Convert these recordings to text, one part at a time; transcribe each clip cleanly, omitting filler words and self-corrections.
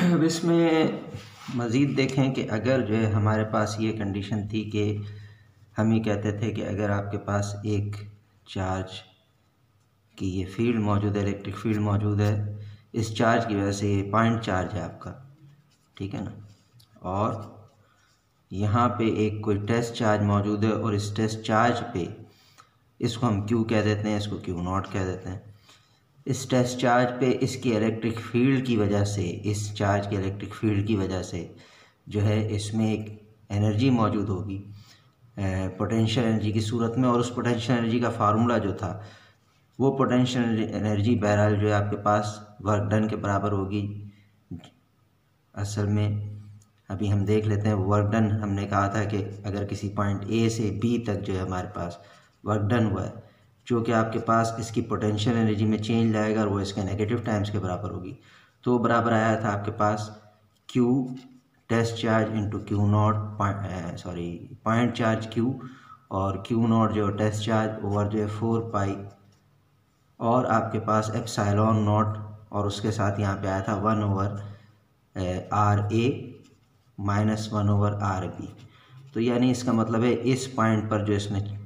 अब इसमें मज़ीद देखें कि अगर जो है हमारे पास ये कंडीशन थी कि हम ये कहते थे कि अगर आपके पास एक चार्ज की ये फील्ड मौजूद है, इलेक्ट्रिक फील्ड मौजूद है, इस चार्ज की वजह से ये पॉइंट चार्ज है आपका, ठीक है ना, और यहाँ पे एक कोई टेस्ट चार्ज मौजूद है और इस टेस्ट चार्ज पे इसको हम Q कह देते हैं, इसको Q0 कह देते हैं। इस टेस्ट चार्ज पे इसकी इलेक्ट्रिक फील्ड की वजह से, इस चार्ज की इलेक्ट्रिक फील्ड की वजह से जो है इसमें एक एनर्जी मौजूद होगी पोटेंशियल एनर्जी की सूरत में, और उस पोटेंशियल एनर्जी का फार्मूला जो था वो पोटेंशियल एनर्जी बहरहाल जो है आपके पास वर्क डन के बराबर होगी। असल में अभी हम देख लेते हैं वर्क डन। हमने कहा था कि अगर किसी पॉइंट A से B तक जो है हमारे पास वर्क डन हुआ है, जो कि आपके पास इसकी पोटेंशियल एनर्जी में चेंज लाएगा और वो इसके नेगेटिव टाइम्स के बराबर होगी, तो बराबर आया था आपके पास Q test charge into Q0 point charge Q, और Q0 जो टेस्ट चार्ज ओवर जो है 4 पाई, और आपके पास एप्सिलॉन नॉट, और उसके साथ यहाँ पे आया था 1 over RA minus 1 over RB। तो यानी इसका मतलब है इस पॉइंट पर जो इसमें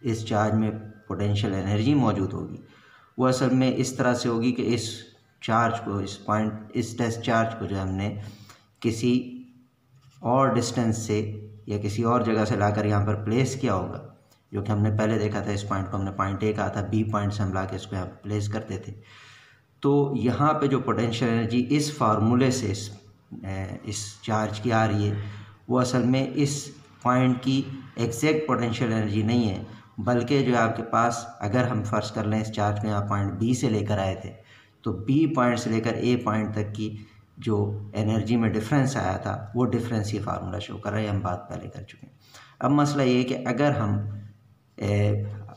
इस चार्ज में पोटेंशियल एनर्जी मौजूद होगी वो असल में इस तरह से होगी कि इस चार्ज को, इस टेस्ट चार्ज को जो हमने किसी और डिस्टेंस से या किसी और जगह से लाकर यहाँ पर प्लेस किया होगा, जो कि हमने पहले देखा था। इस पॉइंट को हमने पॉइंट A कहा था, B पॉइंट से हम ला के इसको यहाँ प्लेस करते थे। तो यहाँ पे जो पोटेंशियल एनर्जी इस फार्मूले से इस चार्ज की आ रही है वो असल में इस पॉइंट की एग्जैक्ट पोटेंशियल एनर्जी नहीं है, बल्कि जो है आपके पास, अगर हम फर्ज कर लें इस चार्ज को यहाँ पॉइंट B से लेकर आए थे, तो B पॉइंट से लेकर A पॉइंट तक की जो एनर्जी में डिफरेंस आया था वो डिफरेंस ये फार्मूला शो कर रहा है। हम बात पहले कर चुके हैं। अब मसला ये है कि अगर हम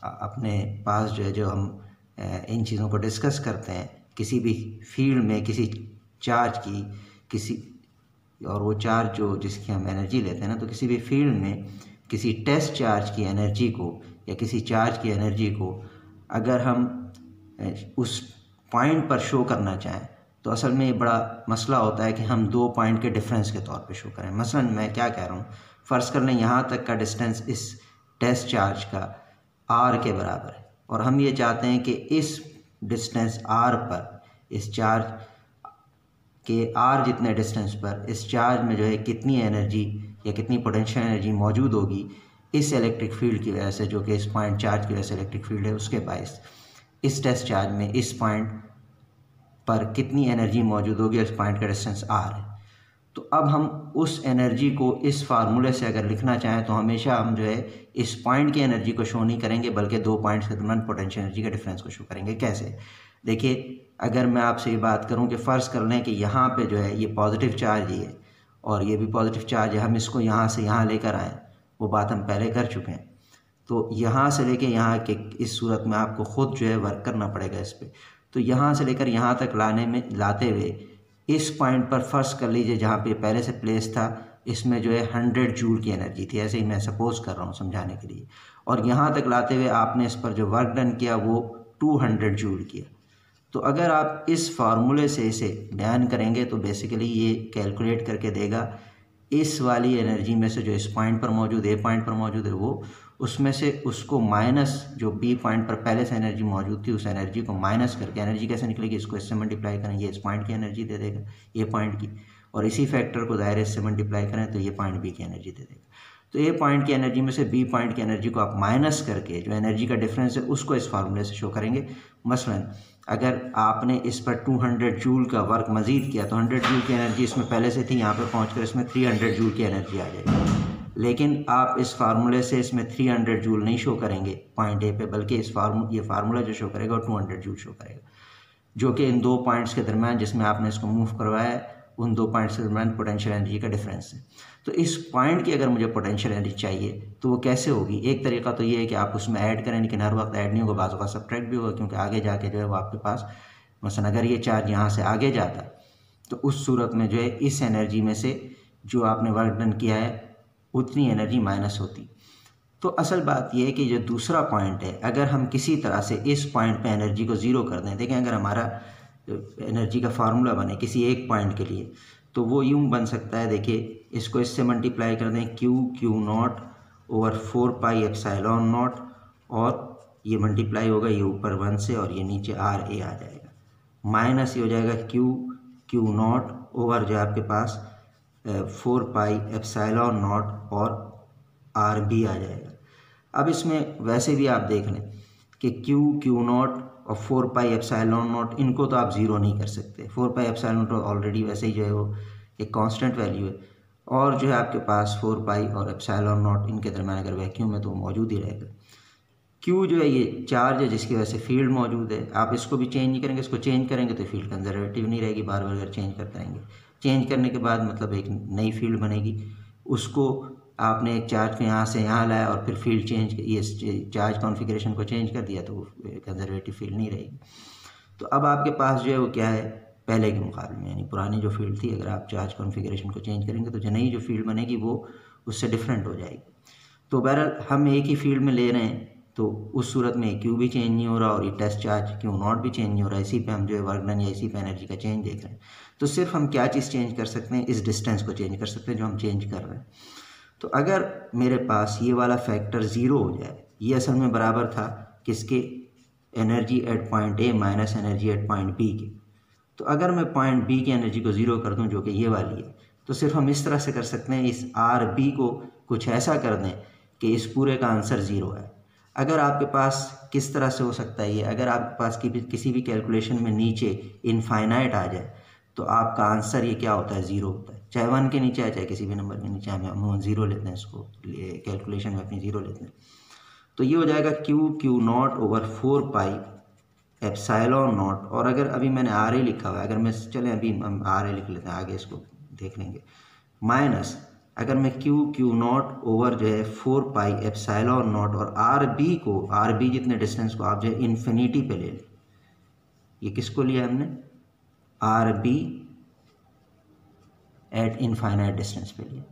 अपने पास जो हम इन चीज़ों को डिस्कस करते हैं, किसी भी फील्ड में किसी चार्ज की और वो चार्ज जो जिसकी हम एनर्जी लेते हैं ना, तो किसी भी फील्ड में किसी टेस्ट चार्ज की एनर्जी को या किसी चार्ज की एनर्जी को अगर हम उस पॉइंट पर शो करना चाहें, तो असल में ये बड़ा मसला होता है कि हम दो पॉइंट के डिफरेंस के तौर पे शो करें। मसलन मैं क्या कह रहा हूँ, फ़र्ज़ कर लें यहाँ तक का डिस्टेंस इस टेस्ट चार्ज का R के बराबर है, और हम ये चाहते हैं कि इस डिस्टेंस R पर, इस चार्ज के R जितने डिस्टेंस पर इस चार्ज में जो है कितनी एनर्जी या कितनी पोटेंशियल एनर्जी मौजूद होगी इस इलेक्ट्रिक फील्ड की वजह से, जो कि इस पॉइंट चार्ज की वजह से इलेक्ट्रिक फील्ड है, उसके बायस इस टेस्ट चार्ज में इस पॉइंट पर कितनी एनर्जी मौजूद होगी, इस पॉइंट का डिस्टेंस R है। तो अब हम उस एनर्जी को इस फार्मूले से अगर लिखना चाहें तो हमेशा हम जो है इस पॉइंट की एनर्जी को शो नहीं करेंगे, बल्कि दो पॉइंट्स के दरमियान पोटेंशियल एनर्जी का डिफरेंस को शो करेंगे। कैसे? देखिए, अगर मैं आपसे ये बात करूं कि फ़र्ज़ कर लें कि यहाँ पे जो है ये पॉजिटिव चार्ज ही है और ये भी पॉजिटिव चार्ज है, हम इसको यहाँ से यहाँ लेकर आएँ, वो बात हम पहले कर चुके हैं। तो यहाँ से लेके यहाँ के इस सूरत में आपको ख़ुद जो है वर्क करना पड़ेगा इस पर। तो यहाँ से लेकर यहाँ तक लाते हुए इस पॉइंट पर फ़र्ज़ कर लीजिए जहाँ पे पहले से प्लेस था, इसमें जो है 100 जूल की एनर्जी थी, ऐसे ही मैं सपोज़ कर रहा हूँ समझाने के लिए, और यहाँ तक लाते हुए आपने इस पर जो वर्क डन किया वो 200 जूल किया। तो अगर आप इस फार्मूले से इसे बयान करेंगे तो बेसिकली ये कैलकुलेट करके देगा इस वाली एनर्जी में से जो इस पॉइंट पर मौजूद, A पॉइंट पर मौजूद है, वो उसमें से उसको माइनस जो B पॉइंट पर पहले से एनर्जी मौजूद थी उस एनर्जी को माइनस करके, एनर्जी कैसे निकलेगी, इसको इससे मल्टीप्लाई करें, ये इस पॉइंट की एनर्जी दे देगा A पॉइंट की, और इसी फैक्टर को दायरे से मल्टीप्लाई करें तो ये पॉइंट B की एनर्जी दे देगा। तो A पॉइंट की एनर्जी में से B पॉइंट की एनर्जी को आप माइनस करके जो एनर्जी का डिफरेंस है उसको इस फार्मूले से शो करेंगे। मसलन अगर आपने इस पर 200 जूल का वर्क मज़ीद किया तो 100 जूल की एनर्जी इसमें पहले से थी, यहाँ पर पहुँच इसमें 300 जूल की एनर्जी आ जाएगी। लेकिन आप इस फार्मूले से इसमें 300 जूल नहीं शो करेंगे पॉइंट A पे, बल्कि ये फार्मूला जो शो करेगा वो 200 जूल शो करेगा, जो कि इन दो पॉइंट्स के दरमियान जिसमें आपने इसको मूव करवाया है उन दो पॉइंट्स के दरमियान पोटेंशियल एनर्जी का डिफरेंस है। तो इस पॉइंट की अगर मुझे पोटेंशियल एनर्जी चाहिए तो वो कैसे होगी? एक तरीका तो ये है कि आप उसमें ऐड करें, लेकिन हर वक्त ऐड नहीं होगा, बाज़ वक़्त सब्ट्रैक्ट भी होगा, क्योंकि आगे जाके जो है वो आपके पास, मसलन अगर ये चार्ज यहाँ से आगे जाता तो उस सूरत में जो है इस एनर्जी में से जो आपने वर्क डन किया है उतनी एनर्जी माइनस होती। तो असल बात यह है कि जो दूसरा पॉइंट है, अगर हम किसी तरह से इस पॉइंट पे एनर्जी को ज़ीरो कर दें, देखें अगर हमारा एनर्जी का फार्मूला बने किसी एक पॉइंट के लिए, तो वो यूँ बन सकता है, देखिए इसको इससे मल्टीप्लाई कर दें, Q not over 4 pi epsilon not, और ये मल्टीप्लाई होगा ये ऊपर 1 से और ये नीचे आर ए आ जाएगा, माइनस ये हो जाएगा क्यू नॉट ओवर जो आपके पास 4 पाई एप्सिलॉन नॉट और आर बी आ जाएगा। अब इसमें वैसे भी आप देख लें कि क्यू नॉट और 4 पाई एप्सिलॉन नॉट, इनको तो आप ज़ीरो नहीं कर सकते। 4 पाई एप्सिलॉन नॉट ऑलरेडी वैसे ही जो है वो एक कांस्टेंट वैल्यू है, और जो है आपके पास 4 पाई और एप्सिलॉन नॉट इनके दरम्यान अगर वैक्यूम है तो मौजूद ही रहेगा। क्यू जो है ये चार्ज है जिसकी वजह से फील्ड मौजूद है, आप इसको भी चेंज नहीं करेंगे, इसको चेंज करेंगे तो फील्ड कंजर्वेटिव नहीं रहेगी, बार बार अगर चेंज करते रहेंगे। चेंज करने के बाद मतलब एक नई फील्ड बनेगी, उसको आपने एक चार्ज को यहाँ से यहाँ लाया और फिर फील्ड चेंज, ये चार्ज कॉन्फ़िगरेशन को चेंज कर दिया तो वो कंजर्वेटिव फील्ड नहीं रहेगी। तो अब आपके पास जो है वो क्या है, पहले के मुकाबले में, यानी पुरानी जो फील्ड थी, अगर आप चार्ज कॉन्फ़िगरेशन को चेंज करेंगे तो जो नई जो फील्ड बनेगी वो उससे डिफरेंट हो जाएगी। तो बहरहाल हम एक ही फील्ड में ले रहे हैं, तो उस सूरत में क्यू भी चेंज नहीं हो रहा और ये टेस्ट चार्ज क्यू नॉट भी चेंज नहीं हो रहा, इसी पे हम जो है वर्क डन या इसी पे एनर्जी का चेंज देख रहे हैं। तो सिर्फ हम क्या चीज़ चेंज कर सकते हैं, इस डिस्टेंस को चेंज कर सकते हैं जो हम चेंज कर रहे हैं। तो अगर मेरे पास ये वाला फैक्टर ज़ीरो हो जाए, ये असल में बराबर था किसके, energy at point A minus energy at point B के। तो अगर मैं पॉइंट बी की एनर्जी को ज़ीरो कर दूं जो कि ये वाली है, तो सिर्फ हम इस तरह से कर सकते हैं, इस आर बी को कुछ ऐसा कर दें कि इस पूरे का आंसर ज़ीरो है। अगर आपके पास किस तरह से हो सकता है ये, अगर आपके पास किसी भी कैलकुलेशन में नीचे इनफाइनाइट आ जाए तो आपका आंसर ये क्या होता है, ज़ीरो होता है, चाहे 1 के नीचे आए चाहे किसी भी नंबर के नीचे, हम ज़ीरो लेते हैं, इसको कैलकुलेशन में अपनी ज़ीरो लेते हैं। तो ये हो जाएगा Q not over 4 pi epsilon not, और अगर अभी मैंने आर ए लिखा हुआ है, अगर मैं चलें अभी हम आर ए लिख लेते हैं, आगे इसको देख लेंगे, माइनस अगर मैं क्यू नॉट ओवर जो है 4 पाई एप्सिलॉन नॉट, और आर बी जितने डिस्टेंस को आप जो है इन्फिनिटी पे ले लें, ये किसको लिया हमने, R B at infinite distance पे लिया।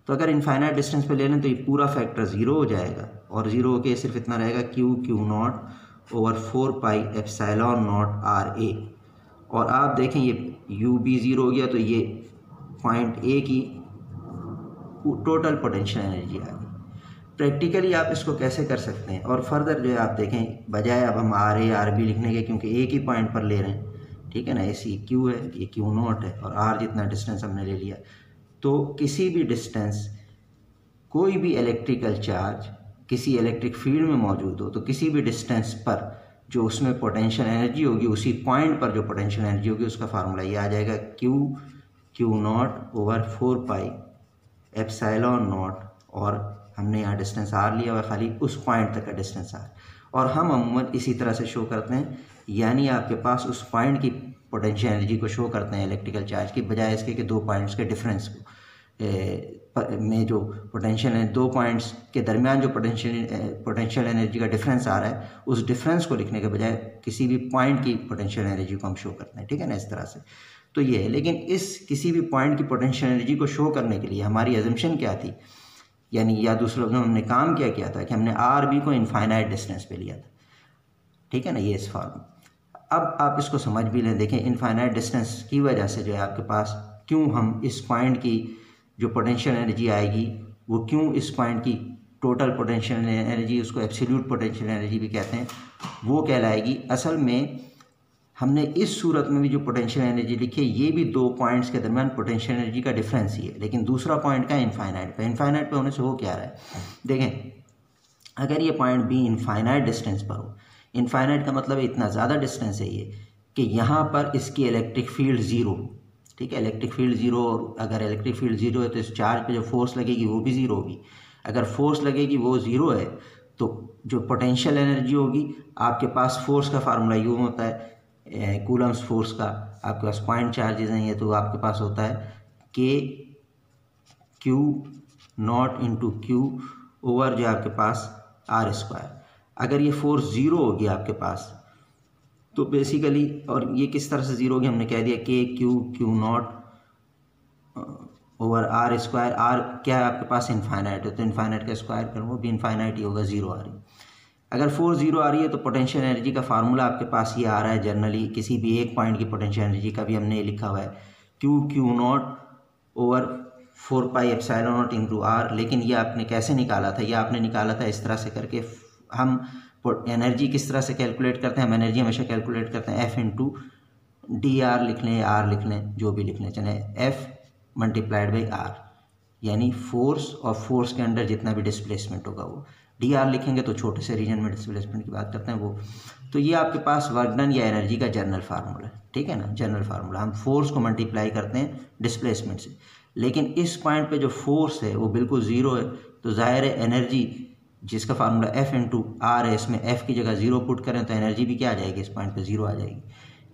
तो अगर इनफाइनाइट डिस्टेंस पे ले लें तो ये पूरा फैक्टर ज़ीरो हो जाएगा, और ज़ीरो होके सिर्फ इतना रहेगा Q not over 4 pi epsilon not R A, और आप देखें ये यू बी ज़ीरो हो गया, तो ये पॉइंट ए की टोटल पोटेंशियल एनर्जी आ गई। प्रैक्टिकली आप इसको कैसे कर सकते हैं, और फर्दर जो है आप देखें, बजाय अब हम आर ए आर बी लिखने के, क्योंकि एक ही पॉइंट पर ले रहे हैं, ठीक है ना, ऐसी क्यू है, ये क्यू नॉट है, और आर जितना डिस्टेंस हमने ले लिया, तो किसी भी डिस्टेंस कोई भी इलेक्ट्रिकल चार्ज किसी इलेक्ट्रिक फील्ड में मौजूद हो, तो किसी भी डिस्टेंस पर जो उसमें पोटेंशियल एनर्जी होगी, उसी पॉइंट पर जो पोटेंशियल एनर्जी होगी उसका फार्मूला ये आ जाएगा, Q not over 4 pi epsilon not, और हमने यहाँ डिस्टेंस आर लिया हुआ, खाली उस पॉइंट तक का डिस्टेंस आर, और हम अमूमन इसी तरह से शो करते हैं, यानी आपके पास उस पॉइंट की पोटेंशियल एनर्जी को शो करते हैं इलेक्ट्रिकल चार्ज की, बजाय इसके कि दो पॉइंट्स के डिफरेंस को में जो पोटेंशियल है, दो पॉइंट्स के दरमियान जो पोटेंशियल एनर्जी का डिफरेंस आ रहा है, उस डिफरेंस को लिखने के बजाय किसी भी पॉइंट की पोटेंशियल एनर्जी को हम शो करते हैं, ठीक है ना, इस तरह से। तो ये है, लेकिन इस किसी भी पॉइंट की पोटेंशियल एनर्जी को शो करने के लिए हमारी अजम्पशन क्या थी, यानी या दूसरे लफ्ज़ों में हमने काम क्या किया था कि हमने आर बी को इनफाइनाइट डिस्टेंस पे लिया था, ठीक है ना, ये इस फॉर्म। अब आप इसको समझ भी लें, देखें इनफाइनाइट डिस्टेंस की वजह से जो है आपके पास क्यों हम इस पॉइंट की जो पोटेंशियल एनर्जी आएगी वो क्यों इस पॉइंट की टोटल पोटेंशियल एनर्जी, उसको एब्सोल्यूट पोटेंशियल एनर्जी भी कहते हैं, वो कहलाएगी। असल में हमने इस सूरत में भी जो पोटेंशियल एनर्जी लिखी है, ये भी दो पॉइंट्स के दरमियान पोटेंशियल एनर्जी का डिफरेंस ही है, लेकिन दूसरा पॉइंट का इनफाइनाइट पे। इनफाइनाइट पे होने से हो क्या रहा है, देखें अगर ये पॉइंट बी इनफाइनाइट डिस्टेंस पर हो, इनफाइनाइट का मतलब इतना ज़्यादा डिस्टेंस है ये कि यहाँ पर इसकी इलेक्ट्रिक फील्ड ज़ीरो, ठीक है, इलेक्ट्रिक फील्ड ज़ीरो, और अगर इलेक्ट्रिक फील्ड ज़ीरो है तो इस चार्ज पे जो फोर्स लगेगी वो भी ज़ीरो होगी। अगर फोर्स लगेगी वो ज़ीरो है तो जो पोटेंशियल एनर्जी होगी, आपके पास फोर्स का फार्मूला यूँ होता है, कूलम्स फोर्स का, आपके पास पॉइंट चार्जेस हैं ये, तो आपके पास होता है के Q not into Q over जो आपके पास आर स्क्वायर। अगर ये फोर्स ज़ीरो होगी आपके पास तो बेसिकली, और ये किस तरह से ज़ीरो होगी, हमने कह दिया के Q not over R square. R क्या है आपके पास, इनफाइनाइट है, तो इनफाइनाइट का स्क्वायर करो वो भी इनफाइनाइट ही होगा, ज़ीरो आ रही है। अगर फोर्स ज़ीरो आ रही है तो पोटेंशियल एनर्जी का फार्मूला आपके पास ये आ रहा है, जनरली किसी भी एक पॉइंट की पोटेंशियल एनर्जी का भी हमने लिखा हुआ है Q not over 4πε0 into R. लेकिन ये आपने कैसे निकाला था? ये आपने निकाला था इस तरह से करके। हम एनर्जी किस तरह से कैलकुलेट करते हैं? हम एनर्जी हमेशा कैलकुलेट करते हैं एफ इंटू डी आर लिख लें, आर लिख लें, जो भी लिख लें चले, एफ मल्टीप्लाइड बाई आर, यानी फोर्स और फोर्स के अंडर जितना भी डिस्प्लेसमेंट होगा वो। डी आर लिखेंगे तो छोटे से रीजन में डिस्प्लेसमेंट की बात करते हैं वो। तो ये आपके पास वर्क डन या एनर्जी का जनरल फार्मूला है, ठीक है ना, जनरल फार्मूला। हम फोर्स को मल्टीप्लाई करते हैं डिस्प्लेसमेंट से, लेकिन इस पॉइंट पे जो फोर्स है वो बिल्कुल ज़ीरो है, तो ज़ाहिर है एनर्जी जिसका फार्मूला एफ इंटू आर है, इसमें एफ की जगह ज़ीरो पुट करें तो एनर्जी भी क्या आ जाएगी? इस पॉइंट पे ज़ीरो आ जाएगी।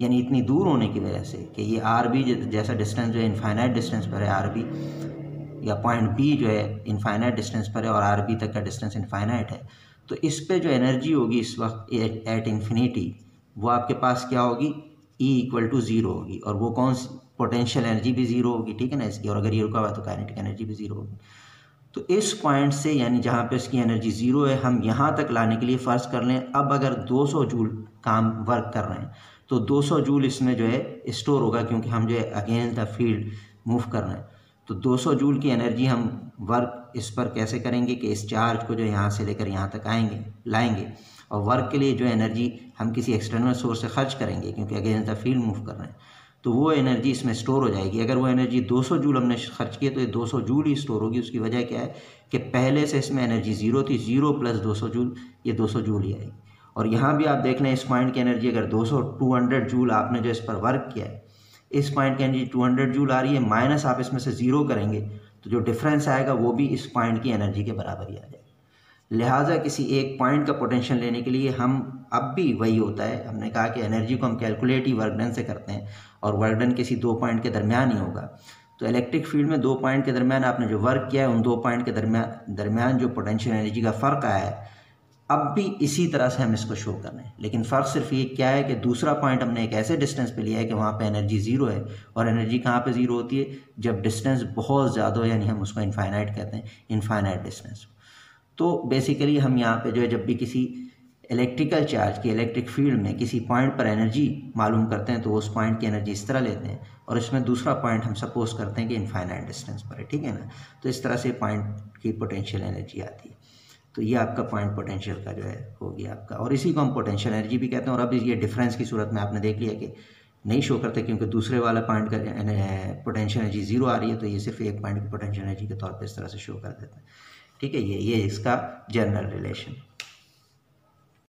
यानी इतनी दूर होने की वजह से कि ये आर बी जैसा डिस्टेंस जो है इनफाइनाइट डिस्टेंस पर है, आर बी या पॉइंट बी जो है इनफाइनाइट डिस्टेंस पर है और आर बी तक का डिस्टेंस इनफाइनाइट है, तो इस पे जो एनर्जी होगी इस वक्त एट इन्फिनिटी, वो आपके पास क्या होगी? E इक्वल टू ज़ीरो होगी। और वो कौन सी? पोटेंशियल एनर्जी भी ज़ीरो होगी, ठीक है ना इसकी। और अगर ये रुका हुआ तो काइनेटिक एनर्जी भी ज़ीरो होगी। तो इस पॉइंट से, यानी जहाँ पे इसकी एनर्जी ज़ीरो है, हम यहाँ तक लाने के लिए फ़र्ज़ कर लें अब अगर 200 जूल काम वर्क कर रहे हैं तो 200 जूल इसमें जो है स्टोर होगा, क्योंकि हम जो है अगेंस्ट द फील्ड मूव कर रहे हैं। तो 200 जूल की एनर्जी हम वर्क इस पर कैसे करेंगे कि इस चार्ज को जो यहाँ से लेकर यहाँ तक लाएंगे, और वर्क के लिए जो एनर्जी हम किसी एक्सटर्नल सोर्स से खर्च करेंगे, क्योंकि अगेंस्ट द फील्ड मूव कर रहे हैं, तो वो एनर्जी इसमें स्टोर हो जाएगी। अगर वो एनर्जी 200 जूल हमने खर्च की तो ये 200 जूल ही स्टोर होगी। उसकी वजह क्या है कि पहले से इसमें एनर्जी ज़ीरो थी, 0 + 200 जूल, ये 200 जूल ही आएगी। और यहाँ भी आप देख लें इस पॉइंट की एनर्जी अगर 200 जूल आपने जो इस पर वर्क किया है, इस पॉइंट की एनर्जी 200 जूल आ रही है, माइनस आप इसमें से ज़ीरो करेंगे तो जो डिफरेंस आएगा वो भी इस पॉइंट की एनर्जी के बराबर ही आ जाएगा। लिहाजा किसी एक पॉइंट का पोटेंशियल लेने के लिए हम अब भी वही होता है, हमने कहा कि एनर्जी को हम कैलकुलेट ही वर्क डन से करते हैं, और वर्क डन किसी दो पॉइंट के दरमियान ही होगा। तो इलेक्ट्रिक फील्ड में दो पॉइंट के दरमियान आपने जो वर्क किया है, उन दो पॉइंट के दरमियान जो पोटेंशियल एनर्जी का फ़र्क आया है, अब भी इसी तरह से हम इसको शो कर रहे हैं। लेकिन फ़र्क सिर्फ ये क्या है कि दूसरा पॉइंट हमने एक ऐसे डिस्टेंस पे लिया है कि वहाँ पे एनर्जी ज़ीरो है, और एनर्जी कहाँ पे ज़ीरो होती है? जब डिस्टेंस बहुत ज़्यादा हो, यानी हम उसको इनफाइनाइट कहते हैं, इनफाइनाइट डिस्टेंस। तो बेसिकली हम यहाँ पे जो है जब भी किसी इलेक्ट्रिकल चार्ज की इलेक्ट्रिक फील्ड में किसी पॉइंट पर एनर्जी मालूम करते हैं तो उस पॉइंट की एनर्जी इस तरह लेते हैं, और इसमें दूसरा पॉइंट हम सपोज करते हैं कि इनफाइनाइट डिस्टेंस पर है, ठीक है ना। तो इस तरह से पॉइंट की पोटेंशियल एनर्जी आती है। तो ये आपका पॉइंट पोटेंशियल का जो है हो गया आपका, और इसी को हम पोटेंशियल एनर्जी भी कहते हैं। और अब ये डिफरेंस की सूरत में आपने देख लिया कि नहीं शो करते, क्योंकि दूसरे वाला पॉइंट का पोटेंशियल एनर्जी ज़ीरो आ रही है, तो ये सिर्फ एक पॉइंट की पोटेंशियल एनर्जी के तौर पर इस तरह से शो कर देते हैं, ठीक है। ये इसका जनरल रिलेशन।